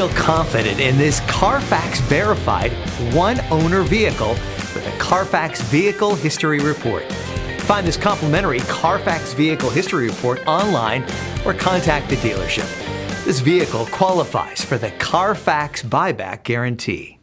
Feel confident in this CARFAX verified one-owner vehicle with a CARFAX Vehicle History Report. Find this complimentary CARFAX Vehicle History Report online or contact the dealership. This vehicle qualifies for the CARFAX buyback guarantee.